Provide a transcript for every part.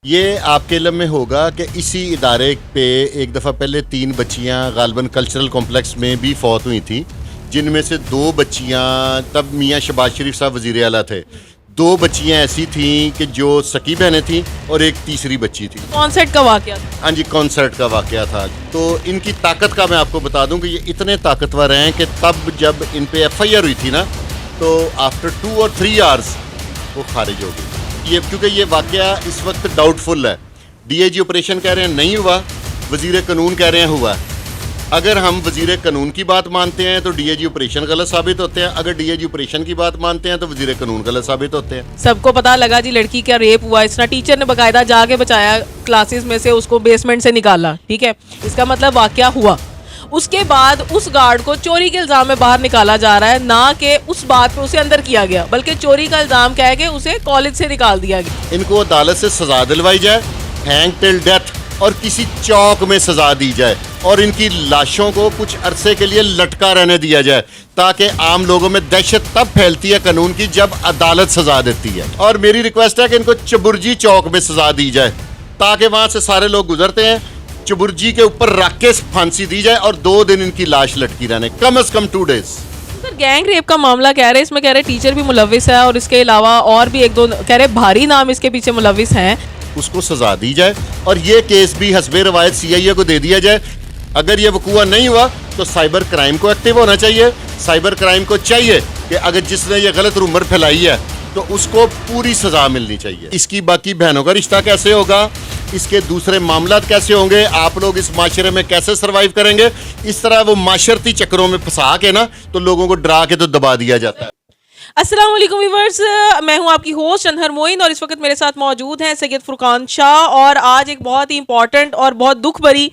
یہ آپ کے علم میں ہوگا کہ اسی ادارے پہ ایک دفعہ پہلے 3 بچیاں غالباً کلچرل کمپلیکس میں بھی فوت ہوئی تھیں، جن میں سے 2 بچیاں تب میاں شہباز شریف صاحب وزیر اعلیٰ تھے. 2 بچیاں ایسی تھیں کہ جو سکی بہنیں تھیں اور ایک تیسری بچی تھی. کانسرٹ کا واقعہ تھا. ہاں جی، کانسرٹ کا واقعہ تھا. تو ان کی طاقت کا میں آپ کو بتا دوں کہ یہ اتنے طاقتور ہیں کہ تب جب ان پہ ایف آئی آر ہوئی تھی نا، تو آفٹر 2 اور 3 آورس وہ خارج ہو گئی. کیونکہ یہ واقعہ اس وقت ڈاؤٹ فل ہے. ڈی اے جی آپریشن کہہ رہے ہیں نہیں ہوا، وزیر قانون کہہ رہے ہیں ہوا. اگر ہم وزیر قانون کی بات مانتے ہیں تو ڈی اے جی آپریشن غلط ثابت ہوتے ہیں، اگر ڈی اے جی آپریشن کی بات مانتے ہیں تو وزیر قانون غلط ثابت ہوتے ہیں. سب کو پتا لگا جی لڑکی کا ریپ ہوا، اس طرح ٹیچر نے باقاعدہ جا کے بچایا، کلاسز میں سے اس کو بیسمنٹ سے نکالا. ٹھیک ہے، اس کا مطلب واقعہ ہوا. اس کے بعد اس گارڈ کو چوری کے الزام میں باہر نکالا جا رہا ہے، نہ کہ اس بات پہ اسے اندر کیا گیا، بلکہ چوری کا الزام کہہ کے اسے کالج سے نکال دیا گیا. ان کو عدالت سے سزا دلوائی جائے، ہینگ ٹل ڈیتھ، اور کسی چوک میں سزا دی جائے، اور ان کی لاشوں کو کچھ عرصے کے لیے لٹکا رہنے دیا جائے، تاکہ عام لوگوں میں دہشت تب پھیلتی ہے قانون کی جب عدالت سزا دیتی ہے. اور میری ریکویسٹ ہے کہ ان کو چبرجی چوک میں سزا دی جائے، تاکہ وہاں سے سارے لوگ گزرتے ہیں، چبرجی کے اوپر رکھ کے پھانسی دی جائے اور 2 دن ان کی لاش لٹکی رہنے، کم از کم 2 days. سر گینگ ریپ کا معاملہ کہہ رہے ہیں، اس میں کہہ رہے ٹیچر بھی ملوث ہے، اور اس کے علاوہ اور بھی 1-2 کہہ رہے بھاری نام اس کے پیچھے ملوث ہیں. اس کو سزا دی جائے اور یہ کیس بھی حسب روایت سی آئی اے کو دے دیا جائے. اگر یہ وقوع نہیں ہوا تو سائبر کرائم کو ایکٹیو ہونا چاہیے. سائبر کرائم کو چاہیے کہ اگر جس نے یہ غلط رومر پھیلائی ہے تو اس کو پوری سزا ملنی چاہیے. اس کی باقی بہنوں کا رشتہ کیسے ہوگا، اس کے دوسرے معاملات کیسے ہوں گے، آپ لوگ اس معاشرے میں کیسے سروائیو کریں گے. اس طرح وہ معاشرتی چکروں میں پھنسا کے نا تو لوگوں کو ڈرا کے تو دبا دیا جاتا ہے. السلام علیکم ویورز، میں ہوں آپ کی ہوسٹ انہر موئن، اور اس وقت میرے ساتھ موجود ہیں سید فرقان شاہ. اور آج ایک بہت ہی امپورٹنٹ اور بہت دکھ بھری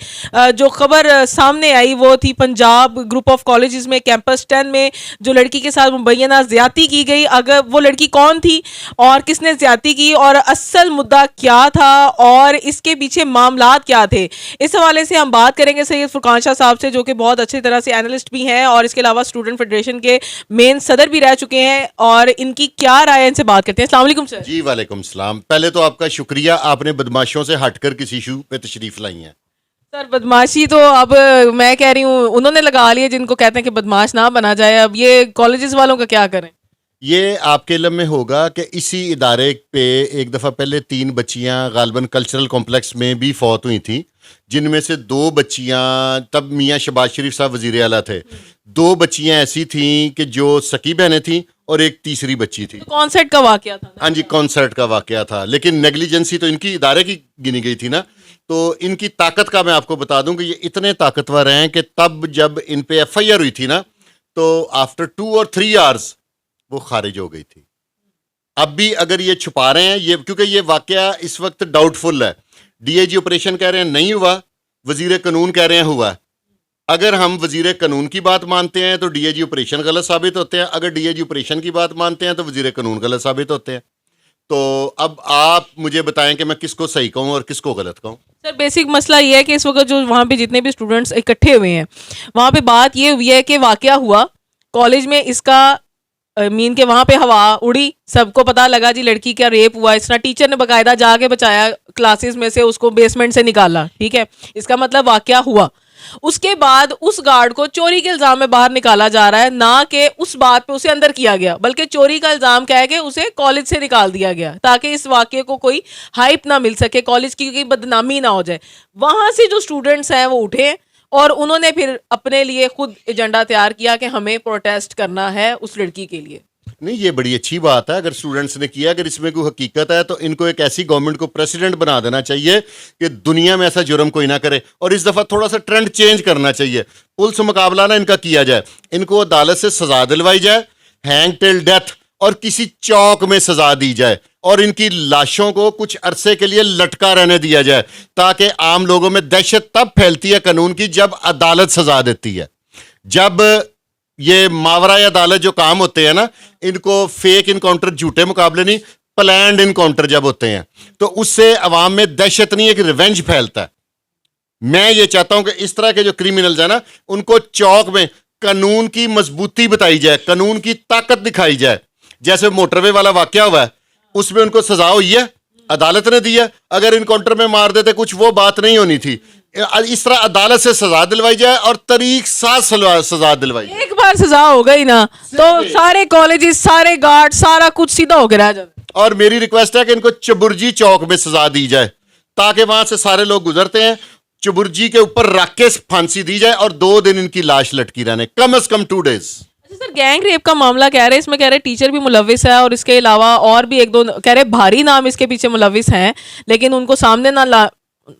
جو خبر سامنے آئی وہ تھی پنجاب گروپ آف کالجز میں کیمپس 10 میں جو لڑکی کے ساتھ مبینہ زیادتی کی گئی. اگر وہ لڑکی کون تھی اور کس نے زیادتی کی اور اصل مدعا کیا تھا اور اس کے پیچھے معاملات کیا تھے، اس حوالے سے ہم بات کریں گے سید فرقان شاہ صاحب سے، جو کہ بہت اچھی طرح سے اینالسٹ بھی ہیں اور اس کے علاوہ اسٹوڈنٹ فیڈریشن کے مین صدر بھی رہ چکے ہیں. اور ان کی کیا رائے، ان سے بات کرتے ہیں. السلام علیکم سر. جی وعلیکم السلام. پہلے تو آپ کا شکریہ، آپ نے بدماشوں سے ہٹ کر کسی ایشو پہ تشریف لائی ہیں. سر بدماشی تو اب میں کہہ رہی ہوں انہوں نے لگا لی ہے جن کو کہتے ہیں کہ بدماش نہ بنا جائے. اب یہ کالجز والوں کا کیا کریں؟ یہ آپ کے علم میں ہوگا کہ اسی ادارے پہ ایک دفعہ پہلے 3 بچیاں غالباً کلچرل کمپلیکس میں بھی فوت ہوئی تھیں، جن میں سے 2 بچیاں تب میاں شہباز شریف صاحب وزیر اعلیٰ تھے. 2 بچیاں ایسی تھیں کہ جو سکی بہنیں تھیں اور ایک تیسری بچی تھی. کانسرٹ کا واقعہ تھا. ہاں جی، کانسرٹ کا واقعہ تھا، لیکن نیگلیجنسی تو ان کی ادارے کی گنی گئی تھی نا. تو ان کی طاقت کا میں آپ کو بتا دوں کہ یہ اتنے طاقتور ہیں کہ تب جب ان پہ ایف آئی آر ہوئی تھی نا، تو آفٹر 2 اور 3 آورس وہ خارج ہو گئی تھی. اب بھی اگر یہ چھپا رہے ہیں کیونکہ یہ واقعہ اس وقت ڈاؤٹ فل ہے. ڈی اے جی آپریشن کہہ رہے ہیں نہیں ہوا، وزیر قانون کہہ رہے ہیں ہوا. اگر ہم وزیر قانون کی بات مانتے ہیں تو ڈی اے جی آپریشن غلط ثابت ہوتے ہیں، اگر ڈی اے جی آپریشن کی بات مانتے ہیں تو وزیر قانون غلط ثابت ہوتے ہیں. تو اب آپ مجھے بتائیں کہ میں کس کو صحیح کہوں اور کس کو غلط کہوں. سر بیسک مسئلہ یہ ہے کہ اس وقت جو وہاں پہ جتنے بھی اسٹوڈنٹس اکٹھے ہوئے ہیں وہاں پہ بات یہ ہوئی ہے کہ واقعہ ہوا کالج میں، اس کا مین کہ وہاں پہ ہوا اڑی، سب کو پتا لگا جی لڑکی کا ریپ ہوا، اس طرح ٹیچر نے باقاعدہ جا کے بچایا، کلاسز میں سے اس کو بیسمنٹ سے نکالا. ٹھیک ہے، اس کا مطلب واقعہ ہوا. اس کے بعد اس گارڈ کو چوری کے الزام میں باہر نکالا جا رہا ہے، نہ کہ اس بات پہ اسے اندر کیا گیا، بلکہ چوری کا الزام کہہ کے اسے کالج سے نکال دیا گیا، تاکہ اس واقعے کو کوئی ہائپ نہ مل سکے، کالج کی کوئی بدنامی نہ ہو جائے. وہاں سے جو اسٹوڈنٹس ہیں وہ اٹھے اور انہوں نے پھر اپنے لیے خود ایجنڈا تیار کیا کہ ہمیں پروٹیسٹ کرنا ہے اس لڑکی کے لیے. نہیں، یہ بڑی اچھی بات ہے اگر اسٹوڈنٹس نے کیا. اگر اس میں کوئی حقیقت ہے تو ان کو ایک ایسی گورنمنٹ کو پریسیڈنٹ بنا دینا چاہیے کہ دنیا میں ایسا جرم کوئی نہ کرے، اور اس دفعہ تھوڑا سا ٹرینڈ چینج کرنا چاہیے. پولیس مقابلہ نہ ان کا کیا جائے، ان کو عدالت سے سزا دلوائی جائے، ہینگ ٹل ڈیتھ، اور کسی چوک میں سزا دی جائے، اور ان کی لاشوں کو کچھ عرصے کے لیے لٹکا رہنے دیا جائے، تاکہ عام لوگوں میں دہشت تب پھیلتی ہے قانون کی جب عدالت سزا دیتی ہے. جب یہ ماورا عدالت جو کام ہوتے ہیں نا، ان کو فیک انکاؤنٹر، جھوٹے مقابلے نہیں، پلانڈ انکاؤنٹر جب ہوتے ہیں تو اس سے عوام میں دہشت نہیں، ایک ریونج پھیلتا ہے. میں یہ چاہتا ہوں کہ اس طرح کے جو کریمنلز ہیں نا، ان کو چوک میں قانون کی مضبوطی بتائی جائے، قانون کی طاقت دکھائی جائے. جیسے موٹر وے والا واقعہ ہوا ہے، اس میں ان کو سزا ہوئی ہے، عدالت نے دیا, اگر انکاؤنٹر میں مار دیتے کچھ وہ بات نہیں ہونی تھی. اس طرح عدالت سے سزا دلوائی جائے اور طریق ساتھ سزا دلوائی جائے. ایک بار سزا ہو گئی نا تو سارے کالجز, سارے گارڈ, سارا کچھ سیدھا ہو کے رہ جاتا. اور میری ریکویسٹ ہے کہ ان کو چبرجی چوک میں سزا دی جائے تاکہ وہاں سے سارے لوگ گزرتے ہیں, چبرجی کے اوپر رکھ کے پھانسی دی جائے اور 2 دن ان کی لاش لٹکی رہنے, کم از کم 2 days. سر گینگ ریپ کا معاملہ کہہ رہے ہیں, اس میں کہہ رہے ٹیچر بھی ملوث ہے اور اس کے علاوہ اور بھی 1-2 کہہ رہے بھاری نام اس کے پیچھے ملوث ہیں, لیکن ان کو سامنے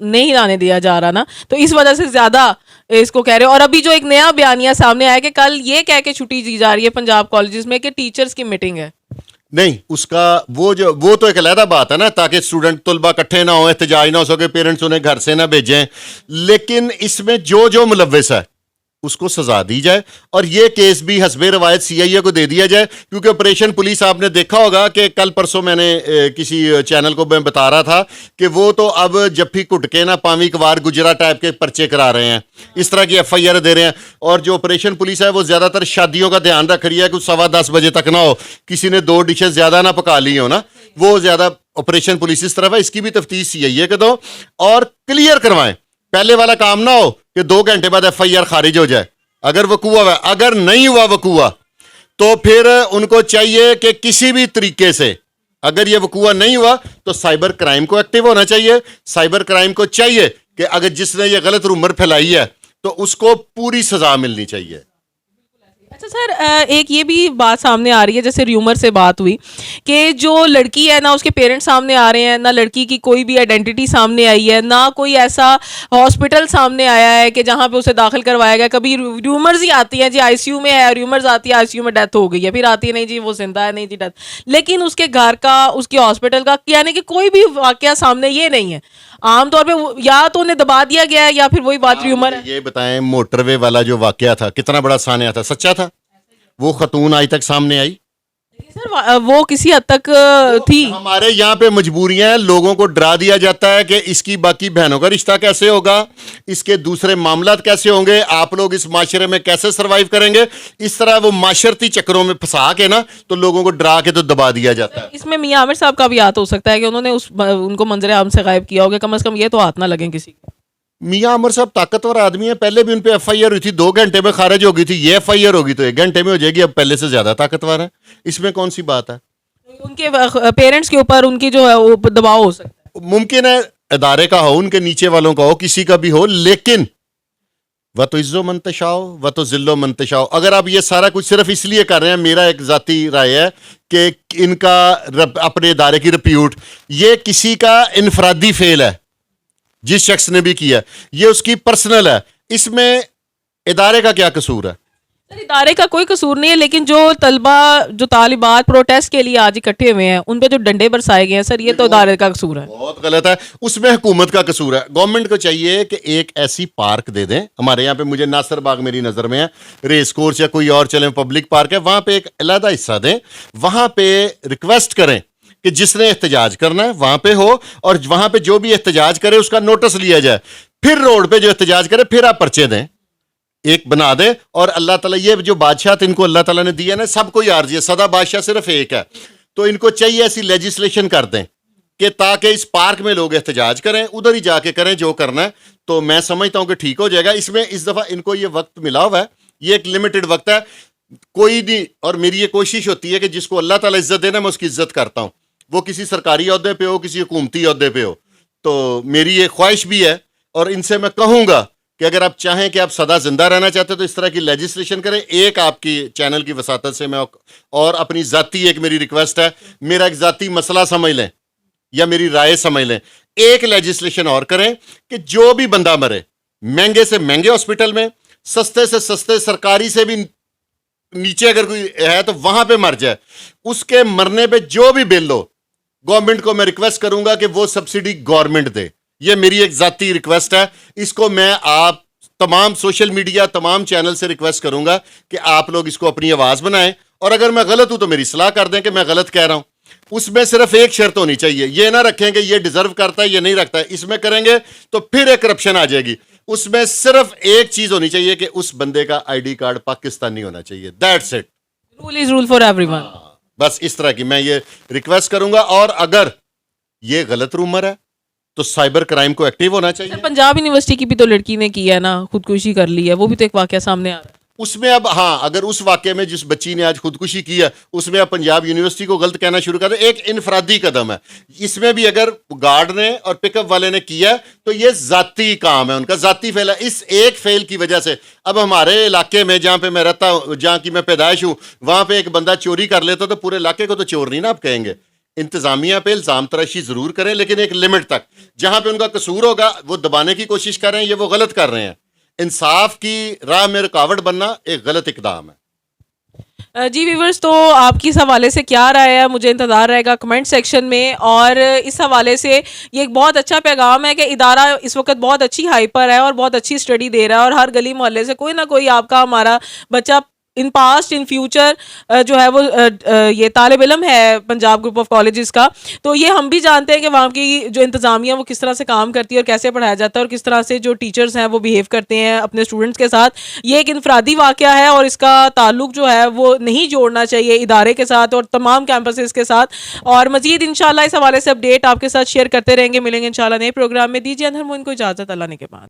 نہیں لانے دیا جا رہا نا, تو اس وجہ سے زیادہ اس کو کہہ رہے. اور ابھی جو ایک نیا بیانیہ سامنے آیا کہ کل یہ کہہ کے چھٹی دی جا رہی ہے پنجاب کالجز میں کہ ٹیچرز کی میٹنگ ہے. نہیں, اس کا وہ تو ایک علیحدہ بات ہے نا, تاکہ اسٹوڈنٹ طلبہ اکٹھے نہ ہوں, احتجاج نہ ہو سکے, پیرنٹس انہیں گھر سے نہ بھیجیں. لیکن اس میں جو ملوث ہے اس کو سزا دی جائے اور یہ کیس بھی حسب روایت CIA کو دے دیا جائے, کیونکہ آپریشن پولیس آپ نے دیکھا ہوگا کہ کل پرسوں میں نے کسی چینل کو میں بتا رہا تھا کہ وہ تو اب جب کٹکے نا پامی کوار گجرا ٹائپ کے پرچے کرا رہے ہیں, اس طرح کی FIR دے رہے ہیں. اور جو آپریشن پولیس ہے وہ زیادہ تر شادیوں کا دھیان رکھ رہی ہے کہ 10:15 بجے تک نہ ہو, کسی نے 2 ڈشز زیادہ نہ پکا لی ہو نا, وہ زیادہ آپریشن پولیس اس طرف ہے. اس کی بھی تفتیش CIA کے دو اور کلیئر کروائیں. پہلے والا کام نہ ہو کہ 2 گھنٹے بعد FIR خارج ہو جائے اگر وقوع ہوا. اگر نہیں ہوا وقوع تو پھر ان کو چاہیے کہ کسی بھی طریقے سے, اگر یہ وقوع نہیں ہوا تو سائبر کرائم کو ایکٹیو ہونا چاہیے. سائبر کرائم کو چاہیے کہ اگر جس نے یہ غلط رومر پھیلائی ہے تو اس کو پوری سزا ملنی چاہیے. اچھا سر, ایک یہ بھی بات سامنے آ رہی ہے, جیسے ریومر سے بات ہوئی کہ جو لڑکی ہے نا اس کے پیرنٹس سامنے آ رہے ہیں, نہ لڑکی کی کوئی بھی آئیڈینٹی سامنے آئی ہے, نہ کوئی ایسا ہاسپٹل سامنے آیا ہے کہ جہاں پہ اسے داخل کروایا گیا. کبھی ریومرز ہی آتی ہیں جی ICU میں ہے, ریومرز آتی ہے ICU میں ڈیتھ ہو گئی ہے, پھر آتی ہے نہیں جی وہ زندہ ہے, نہیں جی ڈیتھ. لیکن اس کے گھر کا, اس کے ہاسپٹل کا, یعنی کہ کوئی بھی واقعہ سامنے یہ نہیں ہے. عام طور پہ یا تو انہیں دبا دیا گیا ہے یا پھر وہی بات ریومر ہے. یہ بتائیں, موٹر وے والا جو واقعہ تھا کتنا بڑا سانحہ تھا, سچا تھا؟ وہ خاتون آج تک سامنے آئی؟ سر وہ کسی حد تک تھی. ہمارے یہاں پہ مجبوریاں ہیں, لوگوں کو ڈرا دیا جاتا ہے کہ اس کی باقی بہنوں کا رشتہ کیسے ہوگا, اس کے دوسرے معاملات کیسے ہوں گے, آپ لوگ اس معاشرے میں کیسے سروائیو کریں گے. اس طرح وہ معاشرتی چکروں میں پھنسا کے نا تو لوگوں کو ڈرا کے تو دبا دیا جاتا ہے. اس میں میاں عامر صاحب کا بھی ہاتھ ہو سکتا ہے کہ انہوں نے ان کو منظر عام سے غائب کیا ہوگا, کم از کم یہ تو ہاتھ نہ لگیں کسی کو. میاں عمر صاحب طاقتور آدمی ہیں, پہلے بھی ان پہ FIR ہوئی تھی, 2 گھنٹے میں خارج ہو گئی تھی. یہ FIR ہوگی تو 1 گھنٹے میں ہو جائے گی, اب پہلے سے زیادہ طاقتور ہے. اس میں کون سی بات ہے؟ ان کے پیرنٹس کے اوپر ان کی جو ہے وہ دباؤ ہو سکتا ہے. ممکن ہے ادارے کا ہو, ان کے نیچے والوں کا ہو, کسی کا بھی ہو, لیکن وہ تو عزو منتشاؤ وہ تو ذلو منتشاؤ. اگر آپ یہ سارا کچھ صرف اس لیے کر رہے ہیں, میرا ایک ذاتی رائے ہے کہ ان کا اپنے ادارے کی رپیوٹ, یہ کسی کا انفرادی فعل ہے, جس شخص نے بھی کیا یہ اس کی پرسنل ہے. اس میں ادارے کا کیا قصور ہے؟ سر ادارے کا کوئی قصور نہیں ہے, لیکن جو طلبہ, جو طالبات پروٹیسٹ کے لیے آج اکٹھے ہوئے ہیں, ان پہ جو ڈنڈے برسائے گئے ہیں, سر یہ تو ادارے کا قصور ہے. بہت غلط ہے, اس میں حکومت کا قصور ہے. گورنمنٹ کو چاہیے کہ ایک ایسی پارک دے دیں. ہمارے یہاں پہ مجھے ناصر باغ میری نظر میں ہے, ریس کورس یا کوئی اور چلیں پبلک پارک ہے, وہاں پہ ایک علیحدہ حصہ دیں, وہاں پہ ریکویسٹ کریں کہ جس نے احتجاج کرنا ہے وہاں پہ ہو, اور وہاں پہ جو بھی احتجاج کرے اس کا نوٹس لیا جائے. پھر روڈ پہ جو احتجاج کرے پھر آپ پرچے دیں, ایک بنا دیں. اور اللہ تعالیٰ, یہ جو بادشاہت ان کو اللہ تعالیٰ نے دی ہے نا, سب کو عارضی ہے, سدا بادشاہ صرف ایک ہے, تو ان کو چاہیے ایسی لیجسلیشن کر دیں کہ تاکہ اس پارک میں لوگ احتجاج کریں, ادھر ہی جا کے کریں جو کرنا ہے. تو میں سمجھتا ہوں کہ ٹھیک ہو جائے گا. اس میں اس دفعہ ان کو یہ وقت ملا ہوا ہے, یہ ایک لمیٹڈ وقت ہے, کوئی نہیں. اور میری یہ کوشش ہوتی ہے کہ جس کو اللہ تعالیٰ عزت دینا میں اس کی عزت کرتا ہوں, وہ کسی سرکاری عہدے پہ ہو, کسی حکومتی عہدے پہ ہو. تو میری یہ خواہش بھی ہے, اور ان سے میں کہوں گا کہ اگر آپ چاہیں کہ آپ سدا زندہ رہنا چاہتے تو اس طرح کی لیجسلیشن کریں. ایک آپ کی چینل کی وساطت سے میں, اور اپنی ذاتی ایک میری ریکویسٹ ہے, میرا ایک ذاتی مسئلہ سمجھ لیں یا میری رائے سمجھ لیں, ایک لیجسلیشن اور کریں کہ جو بھی بندہ مرے, مہنگے سے مہنگے ہاسپٹل میں, سستے سے سستے سرکاری سے بھی نیچے اگر کوئی ہے تو وہاں پہ مر جائے, اس کے مرنے پہ جو بھی بل ہو, گورنمنٹ کو میں ریکویسٹ کروں گا کہ وہ سبسڈی گورنمنٹ دے. یہ میری ایک ذاتی ریکویسٹ ہے. اس کو میں آپ تمام سوشل میڈیا, تمام چینل سے ریکویسٹ کروں گا کہ آپ لوگ اس کو اپنی آواز بنائیں, اور اگر میں غلط ہوں تو میری اصلاح کر دیں کہ میں غلط کہہ رہا ہوں. اس میں صرف ایک شرط ہونی چاہیے, یہ نہ رکھیں کہ یہ ڈیزرو کرتا ہے یہ نہیں رکھتا ہے. اس میں کریں گے تو پھر ایک کرپشن آ جائے گی. اس میں صرف ایک چیز ہونی چاہیے کہ اس بندے کا ID کارڈ پاکستانی ہونا چاہیے. That's it. Rule is rule for everyone. بس اس طرح کی میں یہ ریکویسٹ کروں گا. اور اگر یہ غلط رومر ہے, تو سائبر کرائم کو ایکٹیو ہونا چاہیے. پنجاب یونیورسٹی کی بھی تو لڑکی نے کی ہے نا, خودکشی کر لی ہے, وہ بھی تو ایک واقعہ سامنے آ رہا ہے. اس میں اب ہاں, اگر اس واقعے میں جس بچی نے آج خودکشی کی ہے اس میں اب پنجاب یونیورسٹی کو غلط کہنا شروع کر دے, ایک انفرادی قدم ہے. اس میں بھی اگر گارڈ نے اور پک اپ والے نے کیا تو یہ ذاتی کام ہے, ان کا ذاتی فعل ہے. اس ایک فعل کی وجہ سے اب ہمارے علاقے میں جہاں پہ میں رہتا ہوں, جہاں کی میں پیدائش ہوں, وہاں پہ ایک بندہ چوری کر لیتا تو پورے علاقے کو تو چور نہیں نا آپ کہیں گے. انتظامیہ پہ الزام تراشی ضرور کریں لیکن ایک لمٹ تک. جہاں پہ ان کا قصور ہوگا وہ دبانے کی کوشش کر رہے ہیں, یہ وہ غلط کر رہے ہیں. انصاف کی راہ میں رکاوٹ بننا ایک غلط اقدام ہے. جی ویورز, تو آپ کی اس حوالے سے کیا رائے ہے, مجھے انتظار رہے گا کمنٹ سیکشن میں. اور اس حوالے سے یہ ایک بہت اچھا پیغام ہے کہ ادارہ اس وقت بہت اچھی ہائی پر ہے اور بہت اچھی اسٹڈی دے رہا ہے, اور ہر گلی محلے سے کوئی نہ کوئی آپ کا ہمارا بچہ ان پاسٹ ان فیوچر جو ہے وہ یہ طالب علم ہے پنجاب گروپ آف کالجز کا. تو یہ ہم بھی جانتے ہیں کہ وہاں کی جو انتظامیہ وہ کس طرح سے کام کرتی ہے اور کیسے پڑھایا جاتا ہے, اور کس طرح سے جو ٹیچرز ہیں وہ بیہیو کرتے ہیں اپنے اسٹوڈنٹس کے ساتھ. یہ ایک انفرادی واقعہ ہے اور اس کا تعلق جو ہے وہ نہیں جوڑنا چاہیے ادارے کے ساتھ اور تمام کیمپسز کے ساتھ. اور مزید انشاءاللہ اس حوالے سے اپڈیٹ آپ کے ساتھ شیئر کرتے رہیں گے. ملیں گے انشاءاللہ نئے پروگرام میں. دیجیے اندر کو اجازت, اللہ نے کے بعد.